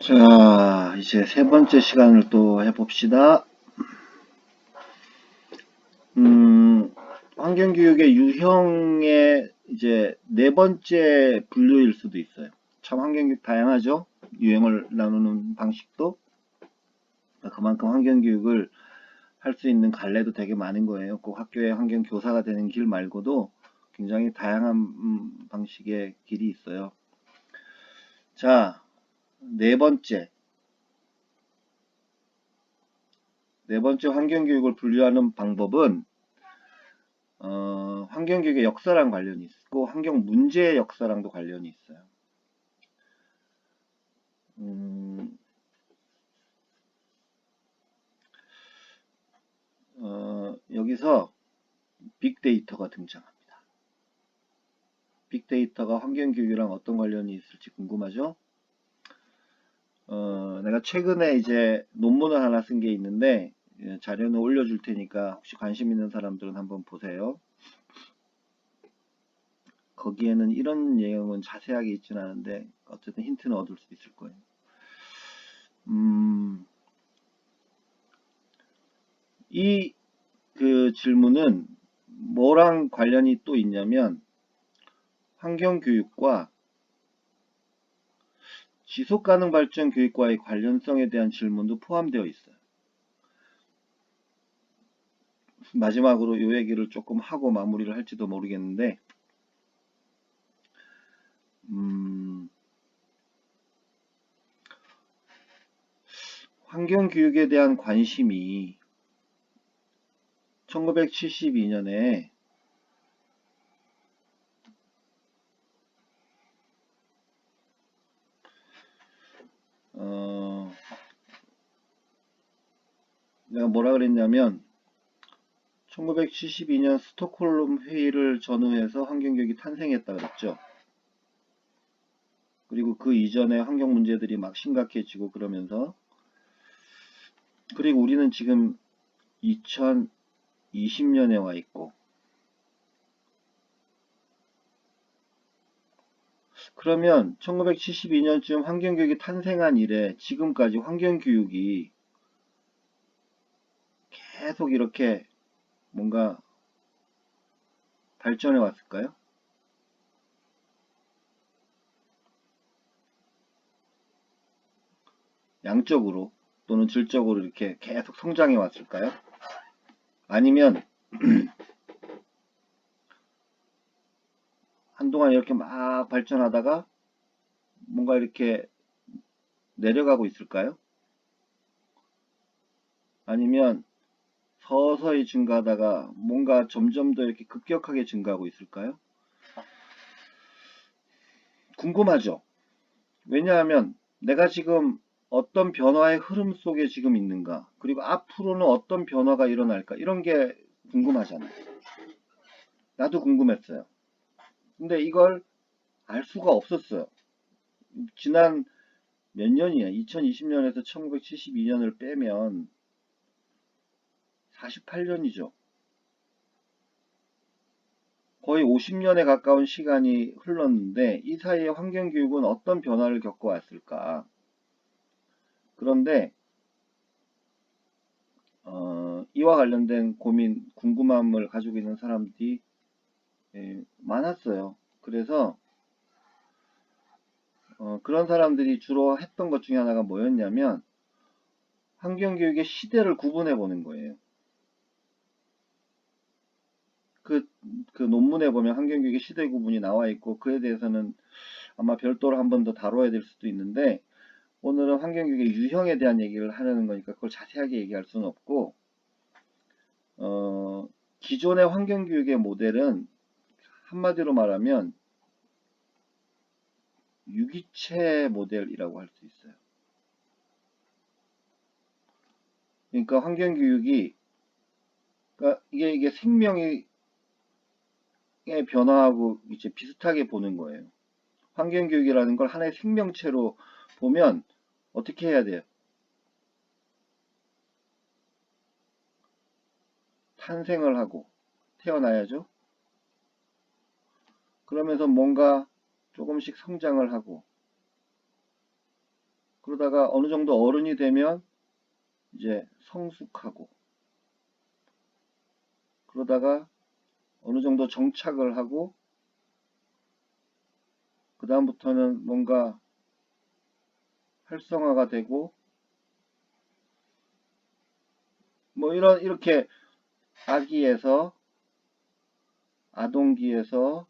자, 이제 세 번째 시간을 또 해봅시다. 환경교육의 유형의 이제 네 번째 분류일 수도 있어요. 참 환경교육 다양하죠? 유형을 나누는 방식도. 그만큼 환경교육을 할 수 있는 갈래도 되게 많은 거예요. 꼭 학교의 환경교사가 되는 길 말고도 굉장히 다양한 방식의 길이 있어요. 자, 네 번째 환경교육을 분류하는 방법은 환경교육의 역사랑 관련이 있고 환경 문제의 역사랑도 관련이 있어요. 여기서 빅데이터가 등장합니다. 빅데이터가 환경교육이랑 어떤 관련이 있을지 궁금하죠? 내가 최근에 이제 논문을 하나 쓴 게 있는데 자료는 올려줄 테니까 혹시 관심 있는 사람들은 한번 보세요. 거기에는 이런 내용은 자세하게 있지는 않은데 어쨌든 힌트는 얻을 수 있을 거예요. 이 그 질문은 뭐랑 관련이 또 있냐면 환경교육과 지속가능 발전 교육과의 관련성에 대한 질문도 포함되어 있어요. 마지막으로 이 얘기를 조금 하고 마무리를 할지도 모르겠는데 환경교육에 대한 관심이 1972년에 내가 뭐라 그랬냐면 1972년 스톡홀름 회의를 전후해서 환경교육이 탄생했다 그랬죠. 그리고 그 이전에 환경 문제들이 막 심각해지고 그러면서 그리고 우리는 지금 2020년에 와 있고 그러면 1972년쯤 환경교육이 탄생한 이래 지금까지 환경교육이 계속 이렇게 뭔가 발전해 왔을까요? 양적으로 또는 질적으로 이렇게 계속 성장해 왔을까요? 아니면 한동안 이렇게 막 발전하다가 뭔가 이렇게 내려가고 있을까요? 아니면 서서히 증가하다가 뭔가 점점 더 이렇게 급격하게 증가하고 있을까요? 궁금하죠? 왜냐하면 내가 지금 어떤 변화의 흐름 속에 지금 있는가, 그리고 앞으로는 어떤 변화가 일어날까, 이런 게 궁금하잖아요. 나도 궁금했어요. 근데 이걸 알 수가 없었어요. 지난 몇 년이야? 2020년에서 1972년을 빼면 48년이죠. 거의 50년에 가까운 시간이 흘렀는데 이 사이에 환경교육은 어떤 변화를 겪어왔을까? 그런데 이와 관련된 고민, 궁금함을 가지고 있는 사람들이 많았어요. 그래서 그런 사람들이 주로 했던 것 중에 하나가 뭐였냐면 환경교육의 시대를 구분해 보는 거예요. 그 논문에 보면 환경교육의 시대 구분이 나와 있고 그에 대해서는 아마 별도로 한 번 더 다뤄야 될 수도 있는데 오늘은 환경교육의 유형에 대한 얘기를 하려는 거니까 그걸 자세하게 얘기할 수는 없고 기존의 환경교육의 모델은 한마디로 말하면 유기체 모델이라고 할 수 있어요. 그러니까 환경교육이 그러니까 이게 생명의 변화하고 이제 비슷하게 보는 거예요. 환경교육이라는 걸 하나의 생명체로 보면 어떻게 해야 돼요? 탄생을 하고 태어나야죠. 그러면서 뭔가 조금씩 성장을 하고, 그러다가 어느 정도 어른이 되면 이제 성숙하고, 그러다가 어느 정도 정착을 하고, 그 다음부터는 뭔가 활성화가 되고, 뭐 이렇게 아기에서, 아동기에서,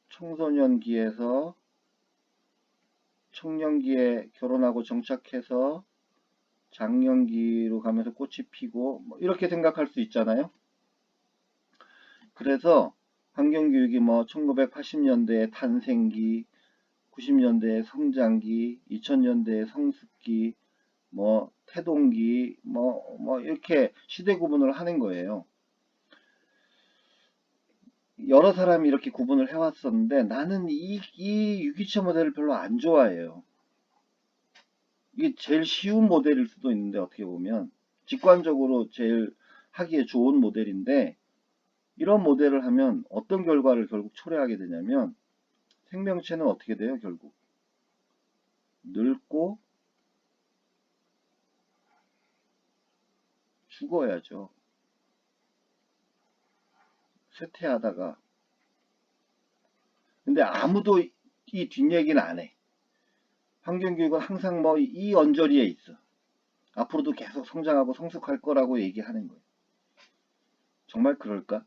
청소년기에서, 청년기에 결혼하고 정착해서 장년기로 가면서 꽃이 피고, 뭐 이렇게 생각할 수 있잖아요. 그래서 환경교육이 뭐 1980년대의 탄생기, 90년대의 성장기, 2000년대의 성숙기, 뭐 태동기, 뭐 이렇게 시대 구분을 하는 거예요. 여러 사람이 이렇게 구분을 해왔었는데 나는 이 유기체 모델을 별로 안 좋아해요. 이게 제일 쉬운 모델일 수도 있는데 어떻게 보면 직관적으로 제일 하기에 좋은 모델인데, 이런 모델을 하면 어떤 결과를 결국 초래하게 되냐면 생명체는 어떻게 돼요? 결국 늙고 죽어야죠. 쇠퇴하다가. 근데 아무도 이 뒷얘기는 안 해. 환경교육은 항상 뭐 이 언저리에 있어. 앞으로도 계속 성장하고 성숙할 거라고 얘기하는 거예요. 정말 그럴까?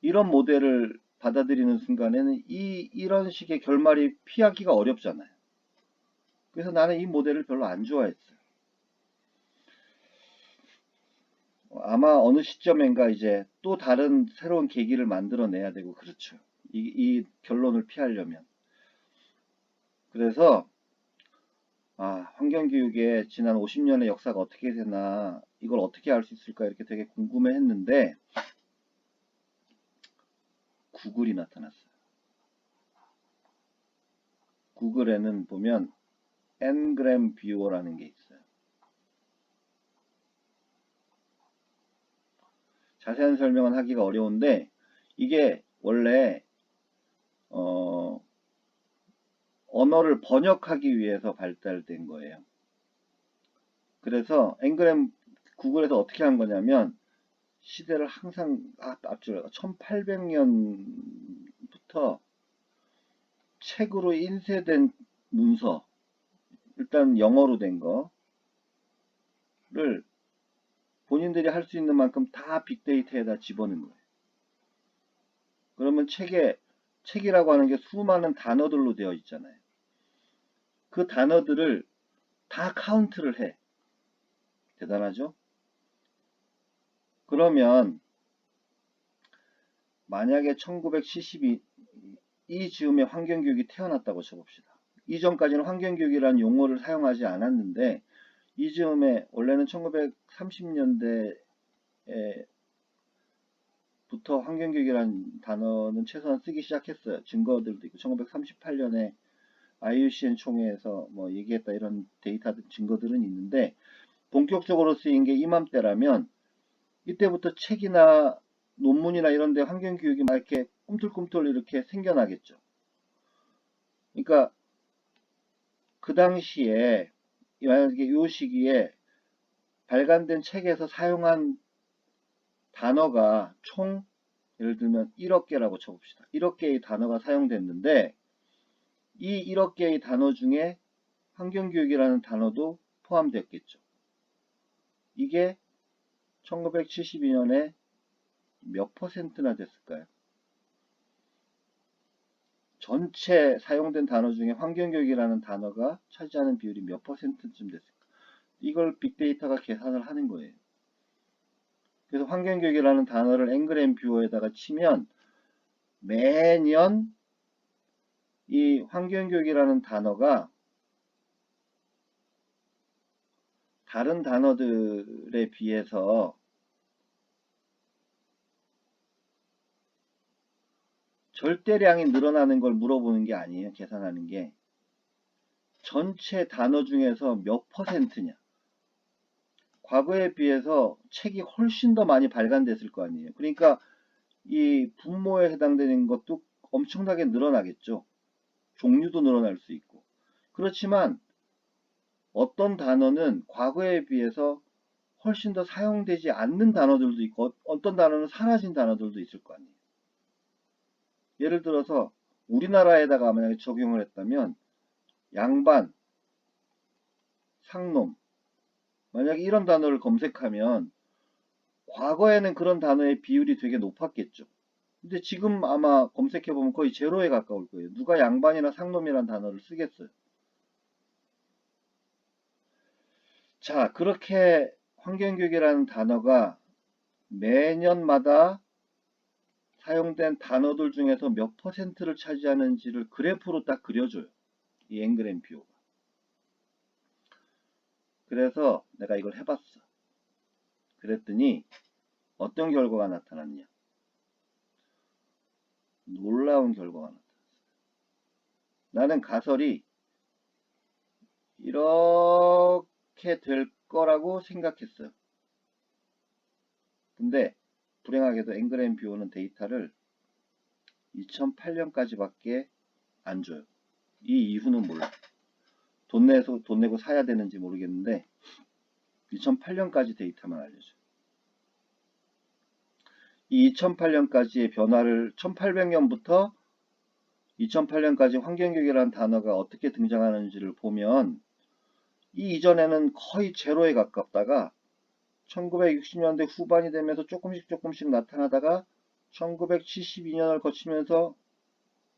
이런 모델을 받아들이는 순간에는 이런 식의 결말이 피하기가 어렵잖아요. 그래서 나는 이 모델을 별로 안 좋아했어요. 아마 어느 시점인가 이제 또 다른 새로운 계기를 만들어내야 되고, 그렇죠. 이 결론을 피하려면. 그래서 환경교육의 지난 50년의 역사가 어떻게 되나, 이걸 어떻게 알 수 있을까 이렇게 되게 궁금해 했는데 구글이 나타났어요. 구글에는 보면 Ngram 뷰어라는 게 있어요. 자세한 설명은 하기가 어려운데 이게 원래 언어를 번역하기 위해서 발달된 거예요. 그래서 Ngram 구글에서 어떻게 한 거냐면 시대를 항상 앞줄 1800년부터 책으로 인쇄된 문서, 일단 영어로 된 거를 본인들이 할 수 있는 만큼 다 빅데이터에다 집어넣은 거예요. 그러면 책이라고 하는 게 수많은 단어들로 되어 있잖아요. 그 단어들을 다 카운트를 해. 대단하죠? 그러면 만약에 1972 이 즈음에 환경교육이 태어났다고 쳐봅시다. 이전까지는 환경교육이라는 용어를 사용하지 않았는데 이 즈음에 원래는 1930년대에 부터 환경교육이라는 단어는 최소한 쓰기 시작했어요. 증거들도 있고 1938년에 IUCN 총회에서 뭐 얘기했다 이런 데이터 증거들은 있는데, 본격적으로 쓰인 게 이맘때라면 이때부터 책이나 논문이나 이런 데 환경교육이 막 이렇게 꿈틀꿈틀 이렇게 생겨나겠죠. 그러니까 그 당시에 만약에 이 시기에 발간된 책에서 사용한 단어가 총 예를 들면 1억 개라고 쳐봅시다. 1억 개의 단어가 사용됐는데 이 1억 개의 단어 중에 환경교육이라는 단어도 포함됐겠죠. 이게 1972년에 몇 퍼센트나 됐을까요? 전체 사용된 단어 중에 환경교육이라는 단어가 차지하는 비율이 몇 퍼센트쯤 됐을까? 이걸 빅데이터가 계산을 하는 거예요. 그래서 환경교육이라는 단어를 Ngram 뷰어에다가 치면 매년 이 환경교육이라는 단어가 다른 단어들에 비해서 절대량이 늘어나는 걸 물어보는 게 아니에요. 계산하는 게. 전체 단어 중에서 몇 퍼센트냐. 과거에 비해서 책이 훨씬 더 많이 발간됐을 거 아니에요. 그러니까 이 분모에 해당되는 것도 엄청나게 늘어나겠죠. 종류도 늘어날 수 있고. 그렇지만 어떤 단어는 과거에 비해서 훨씬 더 사용되지 않는 단어들도 있고 어떤 단어는 사라진 단어들도 있을 거 아니에요. 예를 들어서 우리나라에다가 만약에 적용을 했다면 양반, 상놈, 만약에 이런 단어를 검색하면 과거에는 그런 단어의 비율이 되게 높았겠죠. 근데 지금 아마 검색해보면 거의 제로에 가까울 거예요. 누가 양반이나 상놈이라는 단어를 쓰겠어요. 자, 그렇게 환경교육이라는 단어가 매년마다 사용된 단어들 중에서 몇 퍼센트를 차지하는지를 그래프로 딱 그려줘요. 이 앵그램 비오가. 그래서 내가 이걸 해봤어. 그랬더니 어떤 결과가 나타났냐. 놀라운 결과가 나타났어요. 나는 가설이 이렇게 될 거라고 생각했어요. 근데 불행하게도 앵그램 비오는 데이터를 2008년까지밖에 안 줘요. 이 이유는 몰라. 돈 내고 사야 되는지 모르겠는데 2008년까지 데이터만 알려줘요. 이 2008년까지의 변화를 1800년부터 2008년까지 환경교육이라는 단어가 어떻게 등장하는지를 보면 이 이전에는 거의 제로에 가깝다가 1960년대 후반이 되면서 조금씩 나타나다가 1972년을 거치면서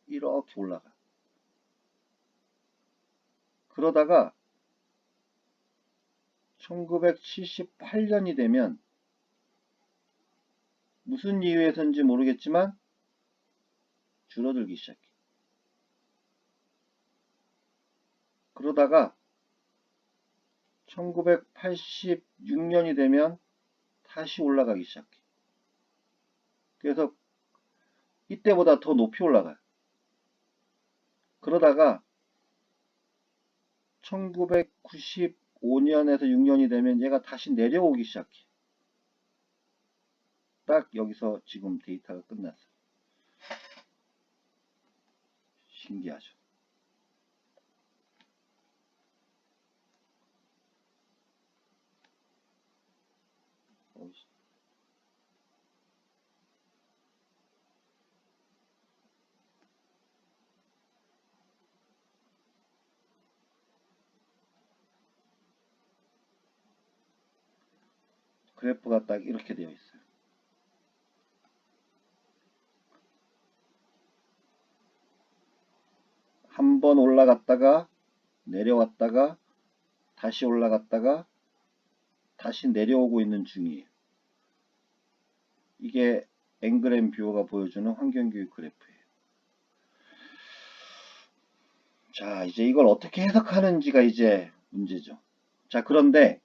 이렇게 올라가. 그러다가 1978년이 되면 무슨 이유에서인지 모르겠지만 줄어들기 시작해. 그러다가 1986년이 되면 다시 올라가기 시작해. 그래서 이때보다 더 높이 올라가요. 그러다가 1995년에서 6년이 되면 얘가 다시 내려오기 시작해. 딱 여기서 지금 데이터가 끝났어요. 신기하죠. 그래프가 딱 이렇게 되어 있어요. 한 번 올라갔다가 내려왔다가 다시 올라갔다가 다시 내려오고 있는 중이에요. 이게 앵그램 비오가 보여주는 환경교육 그래프예요. 자, 이제 이걸 어떻게 해석하는지가 이제 문제죠. 자, 그런데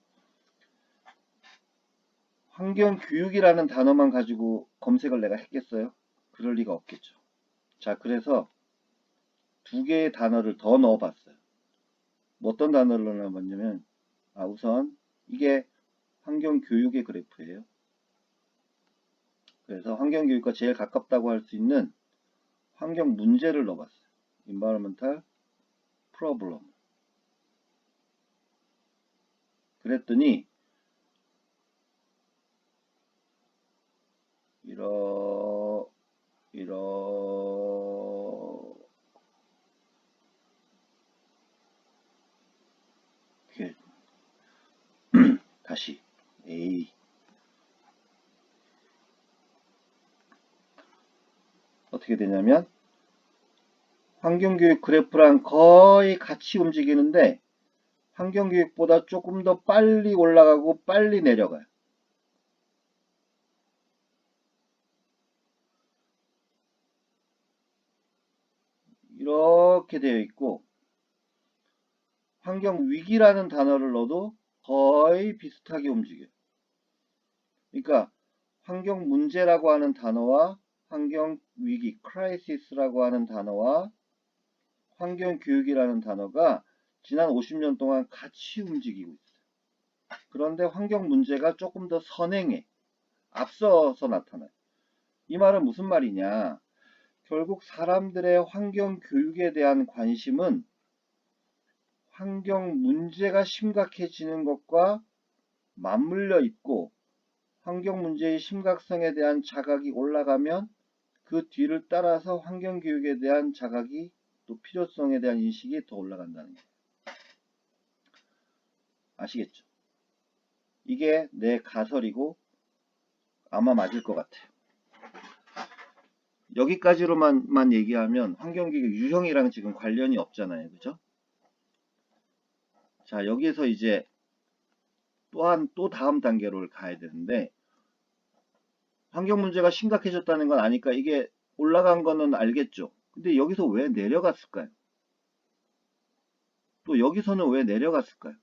환경교육이라는 단어만 가지고 검색을 내가 했겠어요? 그럴 리가 없겠죠. 자, 그래서 두 개의 단어를 더 넣어봤어요. 뭐 어떤 단어를 넣어봤냐면, 우선 이게 환경교육의 그래프예요. 그래서 환경교육과 제일 가깝다고 할 수 있는 환경 문제를 넣어봤어요. Environmental Problem. 그랬더니 이렇게 다시 어떻게 되냐면 환경교육 그래프랑 거의 같이 움직이는데 환경교육보다 조금 더 빨리 올라가고 빨리 내려가요. 이렇게 되어 있고 환경위기라는 단어를 넣어도 거의 비슷하게 움직여요. 그러니까 환경문제라고 하는 단어와 환경위기, 크라이시스라고 하는 단어와 환경교육이라는 단어가 지난 50년 동안 같이 움직이고 있어요. 그런데 환경문제가 조금 더 선행해. 앞서서 나타나요. 이 말은 무슨 말이냐? 결국 사람들의 환경 교육에 대한 관심은 환경 문제가 심각해지는 것과 맞물려 있고, 환경 문제의 심각성에 대한 자각이 올라가면 그 뒤를 따라서 환경 교육에 대한 자각이, 또 필요성에 대한 인식이 더 올라간다는 거예요. 아시겠죠? 이게 내 가설이고 아마 맞을 것 같아요. 여기까지로만 얘기하면 환경교육 유형이랑 지금 관련이 없잖아요. 그죠? 자, 여기에서 이제 또 다음 단계로 가야 되는데, 환경 문제가 심각해졌다는 건 아니까 이게 올라간 거는 알겠죠. 근데 여기서 왜 내려갔을까요? 또 여기서는 왜 내려갔을까요?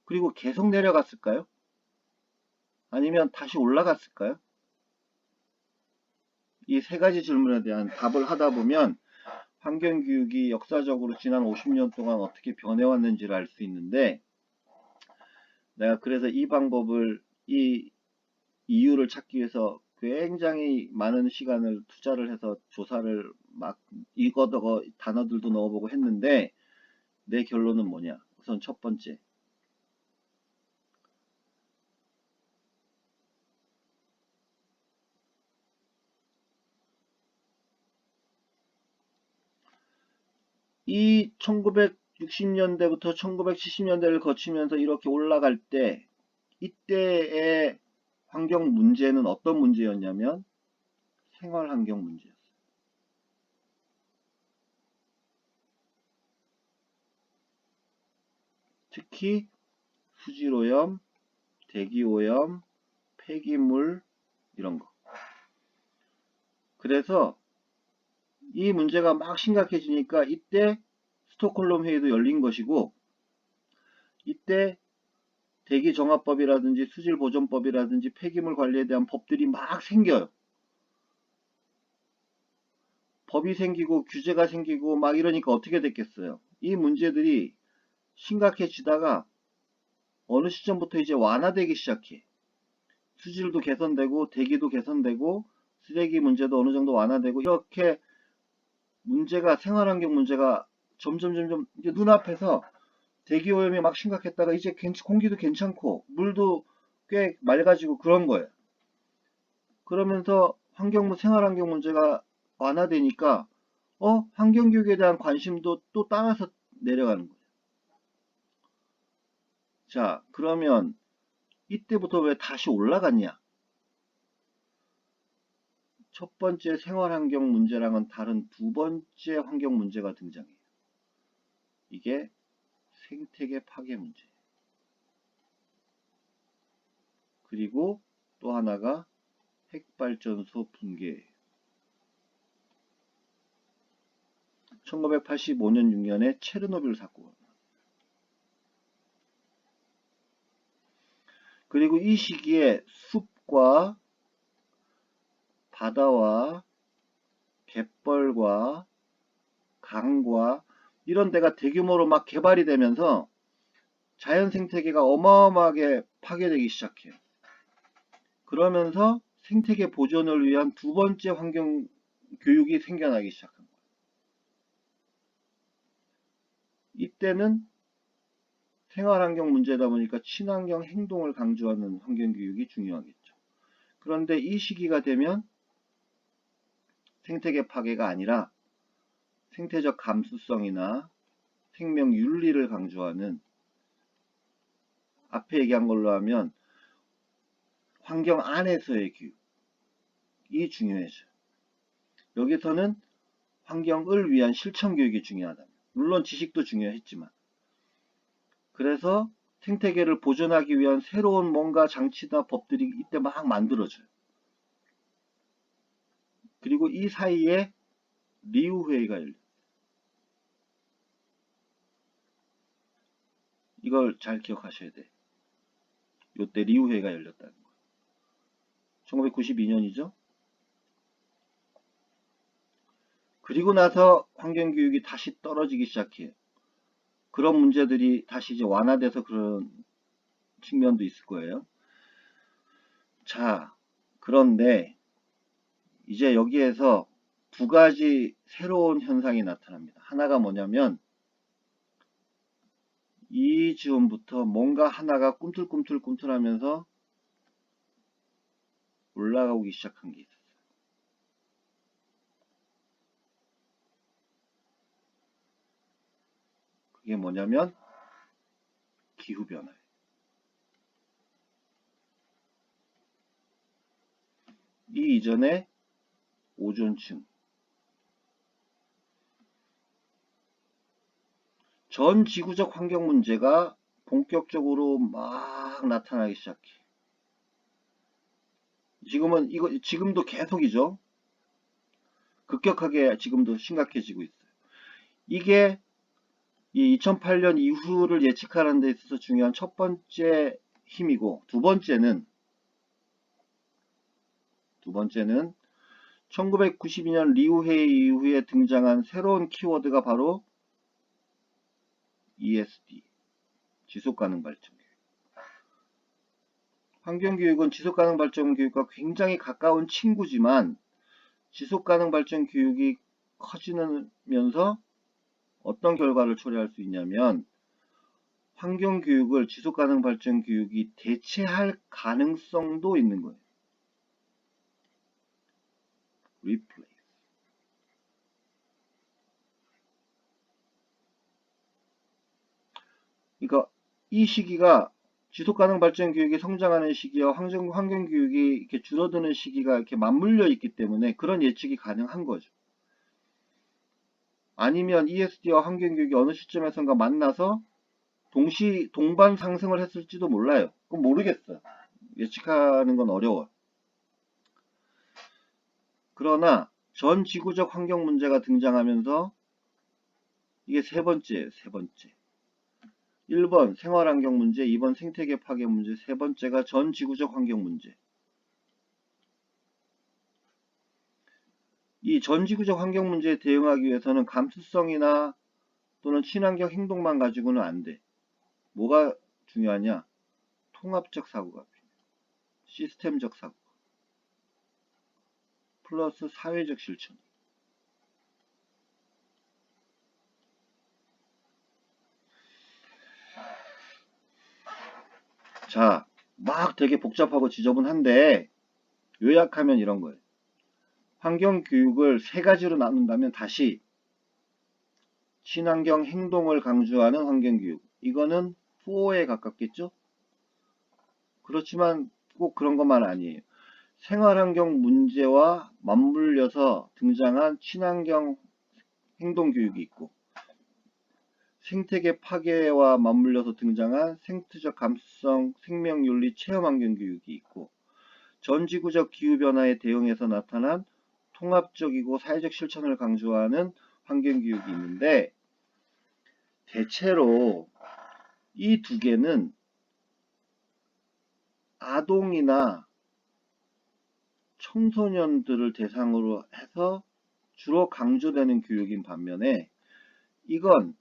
그리고 계속 내려갔을까요? 아니면 다시 올라갔을까요? 이 세 가지 질문에 대한 답을 하다 보면 환경교육이 역사적으로 지난 50년 동안 어떻게 변해왔는지를 알 수 있는데, 내가 그래서 이 방법을, 이 이유를 찾기 위해서 굉장히 많은 시간을 투자를 해서 조사를 막 이거저거 단어들도 넣어보고 했는데, 내 결론은 뭐냐? 우선 첫 번째, 이 1960년대부터 1970년대를 거치면서 이렇게 올라갈 때, 이때의 환경 문제는 어떤 문제였냐면 생활 환경 문제였어요. 특히 수질오염, 대기오염, 폐기물, 이런 거. 그래서 이 문제가 막 심각해지니까 이때 스톡홀름 회의도 열린 것이고, 이때 대기정화법이라든지 수질보존법이라든지 폐기물 관리에 대한 법들이 막 생겨요. 법이 생기고 규제가 생기고 막 이러니까 어떻게 됐겠어요? 이 문제들이 심각해지다가 어느 시점부터 이제 완화되기 시작해. 수질도 개선되고 대기도 개선되고 쓰레기 문제도 어느 정도 완화되고, 이렇게 문제가, 생활환경 문제가 점점 이제 눈앞에서, 대기오염이 막 심각했다가 이제 공기도 괜찮고 물도 꽤 맑아지고 그런 거예요. 그러면서 생활환경 문제가 완화되니까 환경교육에 대한 관심도 또 따라서 내려가는 거예요. 자, 그러면 이때부터 왜 다시 올라갔냐? 첫 번째 생활환경 문제랑은 다른 두 번째 환경 문제가 등장해요. 이게 생태계 파괴 문제. 그리고 또 하나가 핵발전소 붕괴예요. 1985년 6년에 체르노빌 사건. 그리고 이 시기에 숲과 바다와 갯벌과 강과 이런 데가 대규모로 막 개발이 되면서 자연 생태계가 어마어마하게 파괴되기 시작해요. 그러면서 생태계 보존을 위한 두 번째 환경 교육이 생겨나기 시작한 거예요. 이때는 생활환경 문제다 보니까 친환경 행동을 강조하는 환경교육이 중요하겠죠. 그런데 이 시기가 되면 생태계 파괴가 아니라 생태적 감수성이나 생명 윤리를 강조하는, 앞에 얘기한 걸로 하면 환경 안에서의 교육이 중요해져요. 여기서는 환경을 위한 실천 교육이 중요하다. 물론 지식도 중요했지만. 그래서 생태계를 보존하기 위한 새로운 뭔가 장치나 법들이 이때 막 만들어져요. 그리고 이 사이에 리우 회의가 열려요. 이걸 잘 기억하셔야 돼. 요때 리우 회의가 열렸다는 거예요. 1992년이죠. 그리고 나서 환경교육이 다시 떨어지기 시작해요. 그런 문제들이 다시 이제 완화돼서 그런 측면도 있을 거예요. 자, 그런데 이제 여기에서 두 가지 새로운 현상이 나타납니다. 하나가 뭐냐면 이 즈음부터 뭔가 하나가 꿈틀꿈틀하면서 올라가기 시작한 게 있어요. 그게 뭐냐면 기후변화예요. 이 이전에 오존층, 전 지구적 환경 문제가 본격적으로 막 나타나기 시작해. 지금도 계속이죠. 급격하게 지금도 심각해지고 있어요. 이게 이 2008년 이후를 예측하는 데 있어서 중요한 첫 번째 힘이고, 두 번째는 1992년 리우회의 이후에 등장한 새로운 키워드가 바로 ESD, 지속가능 발전 교육. 환경교육은 지속가능 발전 교육과 굉장히 가까운 친구지만 지속가능 발전 교육이 커지면서 어떤 결과를 초래할 수 있냐면 환경교육을 지속가능 발전 교육이 대체할 가능성도 있는 거예요. replace. 그러니까 이 시기가 지속가능 발전 교육이 성장하는 시기와 환경교육이 이렇게 줄어드는 시기가 이렇게 맞물려 있기 때문에 그런 예측이 가능한 거죠. 아니면 ESD와 환경교육이 어느 시점에선가 만나서 동반 상승을 했을지도 몰라요. 그건 모르겠어요. 예측하는 건 어려워요. 그러나 전 지구적 환경 문제가 등장하면서 이게 세 번째예요. 1번 생활환경 문제, 2번 생태계 파괴 문제, 세 번째가 전 지구적 환경 문제. 이 전 지구적 환경 문제에 대응하기 위해서는 감수성이나 또는 친환경 행동만 가지고는 안 돼. 뭐가 중요하냐? 통합적 사고가 필요해. 시스템적 사고. 플러스 사회적 실천. 자, 막 되게 복잡하고 지저분한데 요약하면 이런 거예요. 환경교육을 세 가지로 나눈다면 다시 친환경 행동을 강조하는 환경교육. 이거는 4에 가깝겠죠? 그렇지만 꼭 그런 것만 아니에요. 생활환경 문제와 맞물려서 등장한 친환경 행동교육이 있고 생태계 파괴와 맞물려서 등장한 생태적 감수성 생명윤리 체험환경교육이 있고 전지구적 기후변화에 대응해서 나타난 통합적이고 사회적 실천을 강조하는 환경교육이 있는데 대체로 이 두 개는 아동이나 청소년들을 대상으로 해서 주로 강조되는 교육인 반면에 이건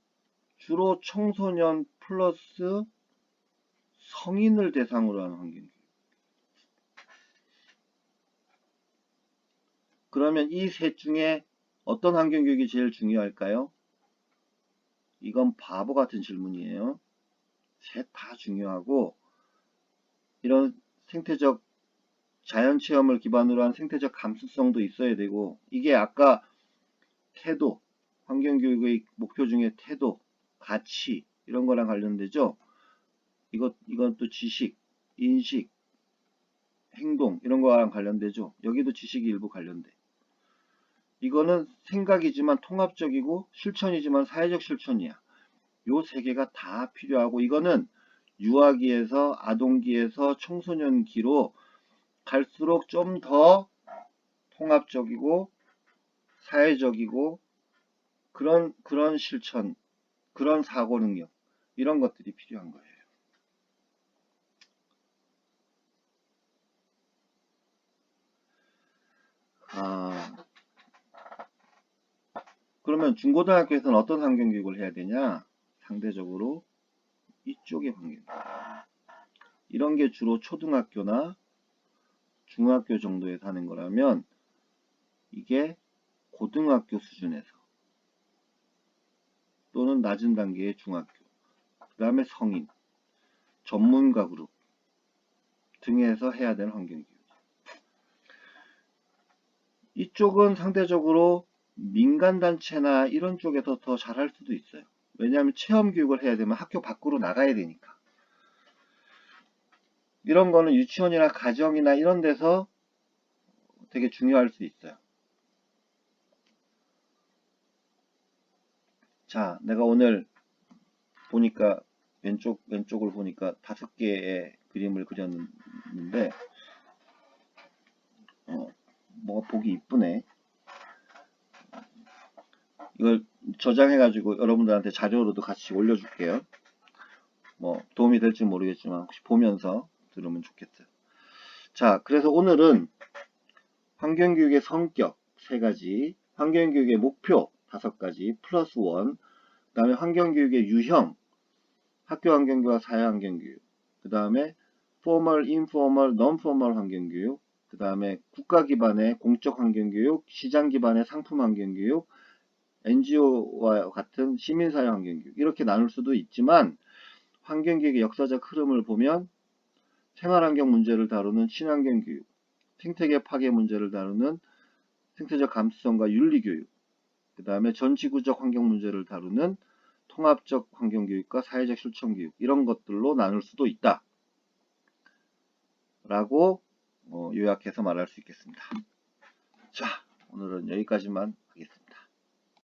주로 청소년 플러스 성인을 대상으로 하는 환경교육. 그러면 이 셋 중에 어떤 환경교육이 제일 중요할까요? 이건 바보 같은 질문이에요. 셋 다 중요하고 이런 생태적 자연체험을 기반으로 한 생태적 감수성도 있어야 되고 이게 아까 태도, 환경교육의 목표 중에 태도, 가치 이런 거랑 관련되죠. 이건 또 지식, 인식, 행동 이런 거랑 관련되죠. 여기도 지식이 일부 관련돼. 이거는 생각이지만 통합적이고 실천이지만 사회적 실천이야. 요 세 개가 다 필요하고 이거는 유아기에서 아동기에서 청소년기로 갈수록 좀 더 통합적이고 사회적이고 그런 실천, 그런 사고 능력 이런 것들이 필요한 거예요. 그러면 중고등학교에서는 어떤 환경교육을 해야 되냐? 상대적으로 이쪽의 환경교육. 이런 게 주로 초등학교나 중학교 정도에 사는 거라면 이게 고등학교 수준에서 또는 낮은 단계의 중학교, 그 다음에 성인, 전문가 그룹 등에서 해야 되는 환경교육. 이쪽은 상대적으로 민간단체나 이런 쪽에서 더 잘할 수도 있어요. 왜냐하면 체험교육을 해야 되면 학교 밖으로 나가야 되니까. 이런 거는 유치원이나 가정이나 이런 데서 되게 중요할 수 있어요. 자, 내가 오늘 보니까 왼쪽을 보니까 5개의 그림을 그렸는데 뭐가 보기 이쁘네. 이걸 저장해가지고 여러분들한테 자료로도 같이 올려줄게요. 뭐 도움이 될지 모르겠지만 혹시 보면서 들으면 좋겠어요. 자, 그래서 오늘은 환경교육의 성격 3가지, 환경교육의 목표 5가지, 플러스 1, 그 다음에 환경교육의 유형, 학교 환경교육과 사회 환경교육, 그 다음에 포멀, 인포멀, non-formal 환경교육, 그 다음에 국가 기반의 공적 환경교육, 시장 기반의 상품 환경교육, NGO와 같은 시민사회 환경교육 이렇게 나눌 수도 있지만 환경교육의 역사적 흐름을 보면 생활환경 문제를 다루는 친환경교육, 생태계 파괴 문제를 다루는 생태적 감수성과 윤리교육, 그 다음에 전지구적 환경 문제를 다루는 통합적 환경교육과 사회적 실천교육 이런 것들로 나눌 수도 있다 라고 요약해서 말할 수 있겠습니다. 자, 오늘은 여기까지만